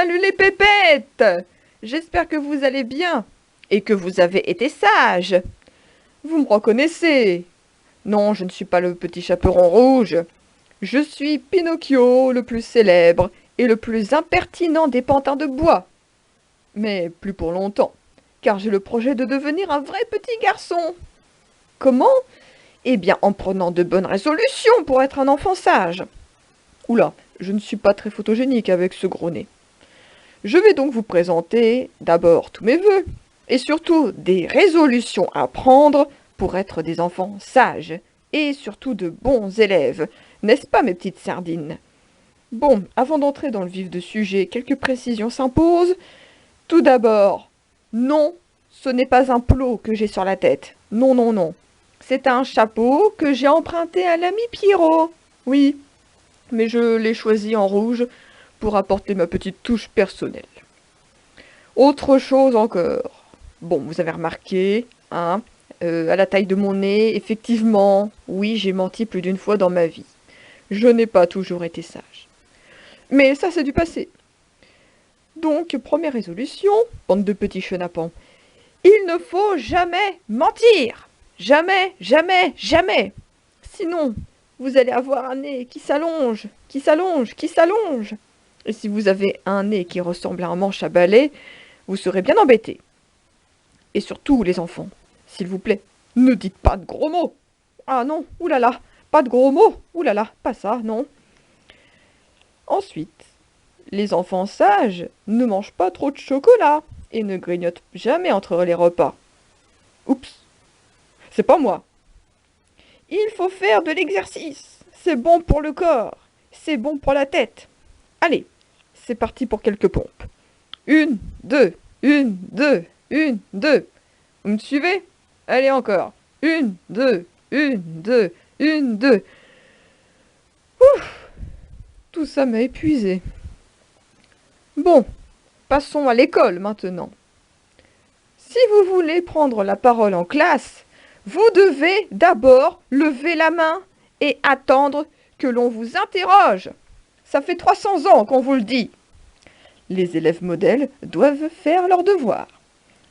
Salut les pépettes! J'espère que vous allez bien et que vous avez été sages. Vous me reconnaissez? Non, je ne suis pas le petit chaperon rouge. Je suis Pinocchio, le plus célèbre et le plus impertinent des pantins de bois. Mais plus pour longtemps, car j'ai le projet de devenir un vrai petit garçon. Comment? Eh bien, en prenant de bonnes résolutions pour être un enfant sage. Oula, je ne suis pas très photogénique avec ce gros nez. Je vais donc vous présenter d'abord tous mes vœux, et surtout des résolutions à prendre pour être des enfants sages, et surtout de bons élèves, n'est-ce pas mes petites sardines? Bon, avant d'entrer dans le vif du sujet, quelques précisions s'imposent. Tout d'abord, non, ce n'est pas un plot que j'ai sur la tête. Non, non, non. C'est un chapeau que j'ai emprunté à l'ami Pierrot. Oui, mais je l'ai choisi en rouge pour apporter ma petite touche personnelle. Autre chose encore. Bon, vous avez remarqué, hein, à la taille de mon nez, effectivement, oui, j'ai menti plus d'une fois dans ma vie. Je n'ai pas toujours été sage. Mais ça, c'est du passé. Donc, première résolution, bande de petits chenapans. Il ne faut jamais mentir. Jamais, jamais, jamais. Sinon, vous allez avoir un nez qui s'allonge, qui s'allonge, qui s'allonge. Et si vous avez un nez qui ressemble à un manche à balai, vous serez bien embêtés. Et surtout, les enfants, s'il vous plaît, ne dites pas de gros mots. Ah non, oulala, pas de gros mots. Oulala, pas ça, non. Ensuite, les enfants sages ne mangent pas trop de chocolat et ne grignotent jamais entre les repas. Oups, c'est pas moi. Il faut faire de l'exercice. C'est bon pour le corps. C'est bon pour la tête. Allez, c'est parti pour quelques pompes. 1, 2, 1, 2, 1, 2. Vous me suivez? Allez encore. 1, 2, 1, 2, 1, 2. Ouf, tout ça m'a épuisé. Bon, passons à l'école maintenant. Si vous voulez prendre la parole en classe, vous devez d'abord lever la main et attendre que l'on vous interroge. Ça fait 300 ans qu'on vous le dit. Les élèves modèles doivent faire leurs devoirs.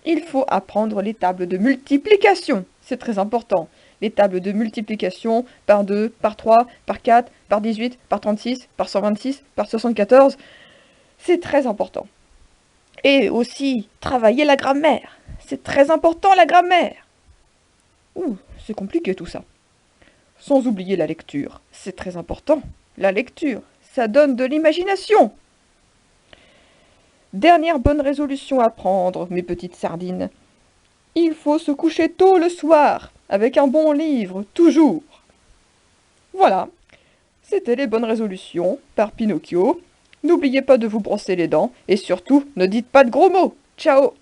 Il faut apprendre les tables de multiplication. C'est très important. Les tables de multiplication par 2, par 3, par 4, par 18, par 36, par 126, par 74. C'est très important. Et aussi, travailler la grammaire. C'est très important la grammaire. Ouh, c'est compliqué tout ça. Sans oublier la lecture. C'est très important. La lecture, ça donne de l'imagination. Dernière bonne résolution à prendre, mes petites sardines. Il faut se coucher tôt le soir, avec un bon livre, toujours. Voilà, c'était les bonnes résolutions par Pinocchio. N'oubliez pas de vous brosser les dents et surtout, ne dites pas de gros mots. Ciao!